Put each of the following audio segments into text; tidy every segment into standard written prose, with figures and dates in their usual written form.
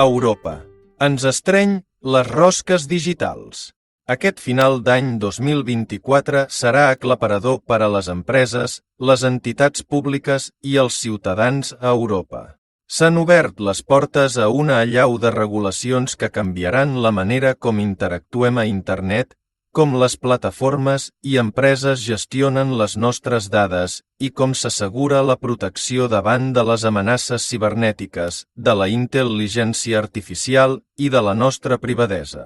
Europa. Ens estreny les rosques digitals. Aquest final d'any 2024 serà aclaparador per a les empreses, les entitats públiques i els ciutadans a Europa. S'han obert les portes a una allau de regulacions que canviaran la manera com interactuem a Internet, com les plataformes i empreses gestionen les nostres dades i com s'assegura la protecció davant de les amenaces cibernètiques, de la intel·ligència artificial i de la nostra privadesa.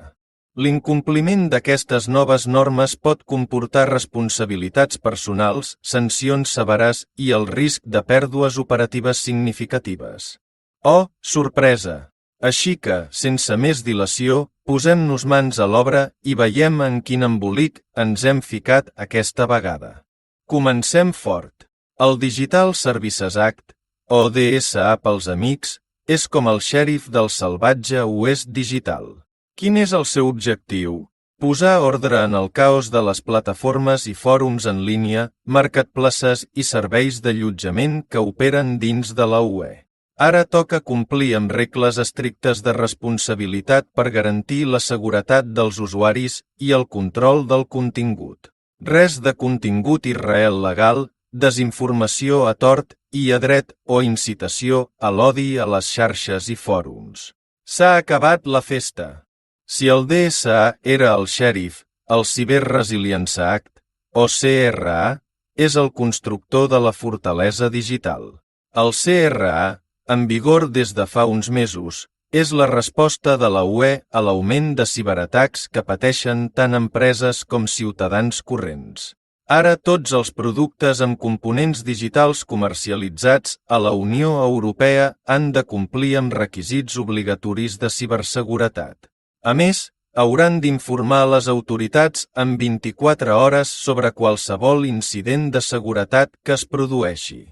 L'incompliment d'aquestes noves normes pot comportar responsabilitats personals, sancions severes i el risc de pèrdues operatives significatives. Oh, sorpresa! Així que, sense més dilació, posem-nos mans a l'obra i veiem en quin embolic ens hem ficat aquesta vegada. Comencem fort. El Digital Services Act, o DSA pels amics, és com el xèrif del salvatge oest digital. Quin és el seu objectiu? Posar ordre en el caos de les plataformes i fòrums en línia, marketplaces i serveis d'allotjament que operen dins de la UE. Ara toca complir amb regles estrictes de responsabilitat per garantir la seguretat dels usuaris i el control del contingut. Res de contingut irreal legal, desinformació a tort i a dret o incitació a l'odi a les xarxes i fòrums. S'ha acabat la festa. Si el DSA era el xèrif, el Cyber Resilience Act, o CRA, és el constructor de la fortalesa digital. El CRA, en vigor des de fa uns mesos, és la resposta de la UE a l'augment de ciberatacs que pateixen tant empreses com ciutadans corrents. Ara tots els productes amb components digitals comercialitzats a la Unió Europea han de complir amb requisits obligatoris de ciberseguretat. A més, hauran d'informar les autoritats en 24 hores sobre qualsevol incident de seguretat que es produeixi.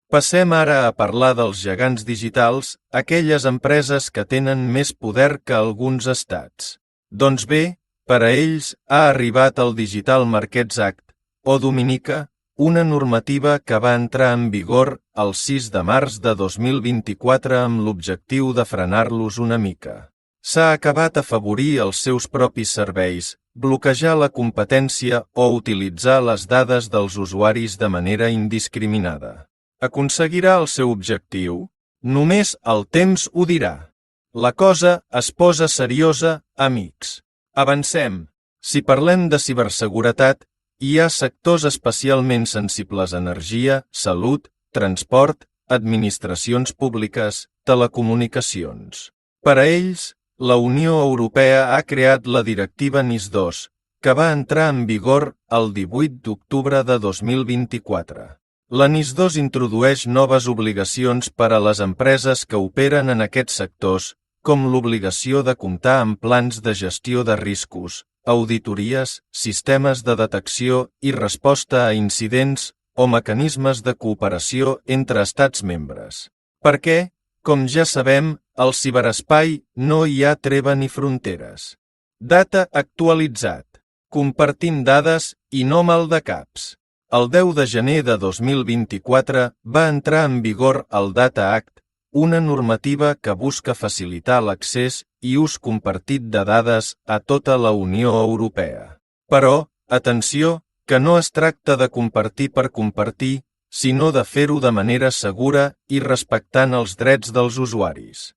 Passem ara a parlar dels gegants digitals, aquelles empreses que tenen més poder que alguns estats. Doncs bé, per a ells ha arribat el Digital Markets Act, o Dominica, una normativa que va entrar en vigor el 6 de març de 2024 amb l'objectiu de frenar-los una mica. S'ha acabat afavorir els seus propis serveis, bloquejar la competència o utilitzar les dades dels usuaris de manera indiscriminada. Aconseguirà el seu objectiu? Només el temps ho dirà. La cosa es posa seriosa, amics. Avancem. Si parlem de ciberseguretat, hi ha sectors especialment sensibles a energia, salut, transport, administracions públiques, telecomunicacions. Per a ells, la Unió Europea ha creat la directiva NIS2, que va entrar en vigor el 18 d'octubre de 2024. La NIS2 introdueix noves obligacions per a les empreses que operen en aquests sectors, com l'obligació de comptar amb plans de gestió de riscos, auditories, sistemes de detecció i resposta a incidents o mecanismes de cooperació entre estats membres. Perquè, com ja sabem, al ciberespai no hi ha treva ni fronteres. Data actualitzat. Compartim dades i no maldecaps. El 10 de gener de 2024 va entrar en vigor el Data Act, una normativa que busca facilitar l'accés i ús compartit de dades a tota la Unió Europea. Però, atenció, que no es tracta de compartir per compartir, sinó de fer-ho de manera segura i respectant els drets dels usuaris.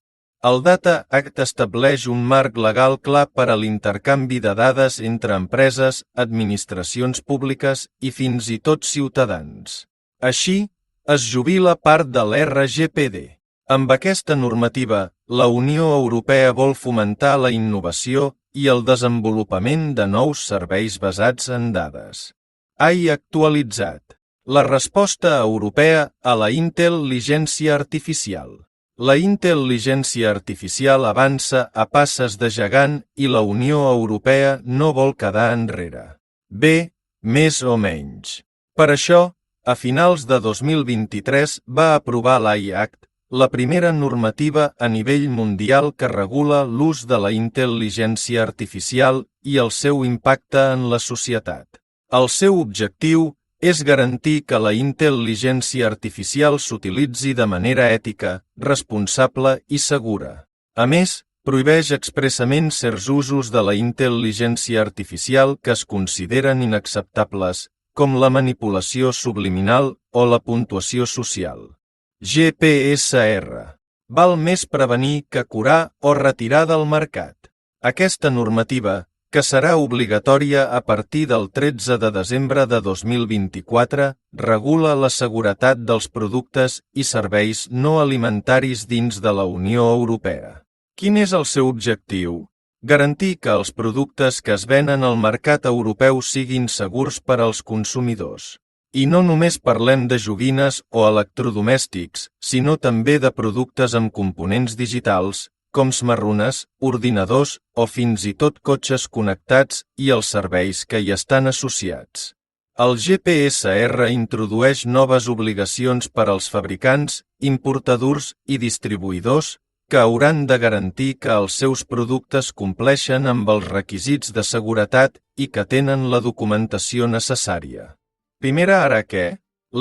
El Data Act estableix un marc legal clar per a l'intercanvi de dades entre empreses, administracions públiques i fins i tot ciutadans. Així, es jubila part de l'RGPD. Amb aquesta normativa, la Unió Europea vol fomentar la innovació i el desenvolupament de nous serveis basats en dades. AI actualitzat. La resposta europea a la intel·ligència artificial. La intel·ligència artificial avança a passes de gegant i la Unió Europea no vol quedar enrere. Bé, més o menys. Per això, a finals de 2023 va aprovar l'AI Act, la primera normativa a nivell mundial que regula l'ús de la intel·ligència artificial i el seu impacte en la societat. El seu objectiu és garantir que la intel·ligència artificial s'utilitzi de manera ètica, responsable i segura. A més, prohibeix expressament certs usos de la intel·ligència artificial que es consideren inacceptables, com la manipulació subliminal o la puntuació social. GPSR. Val més prevenir que curar o retirar del mercat. Aquesta normativa, que serà obligatòria a partir del 13 de desembre de 2024, regula la seguretat dels productes i serveis no alimentaris dins de la Unió Europea. Quin és el seu objectiu? Garantir que els productes que es venen al mercat europeu siguin segurs per als consumidors. I no només parlem de joguines o electrodomèstics, sinó també de productes amb components digitals, com smartphones, ordinadors o fins i tot cotxes connectats i els serveis que hi estan associats. El GPSR introdueix noves obligacions per als fabricants, importadors i distribuïdors que hauran de garantir que els seus productes compleixen amb els requisits de seguretat i que tenen la documentació necessària. Primera ara que,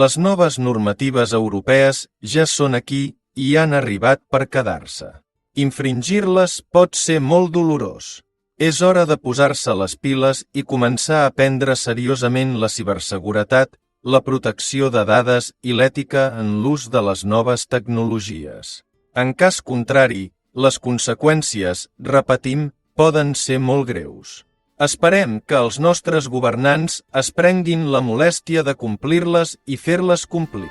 les noves normatives europees ja són aquí i han arribat per quedar-se. Infringir-les pot ser molt dolorós. És hora de posar-se les piles i començar a prendre seriosament la ciberseguretat, la protecció de dades i l'ètica en l'ús de les noves tecnologies. En cas contrari, les conseqüències, repetim, poden ser molt greus. Esperem que els nostres governants es prenguin la molèstia de complir-les i fer-les complir.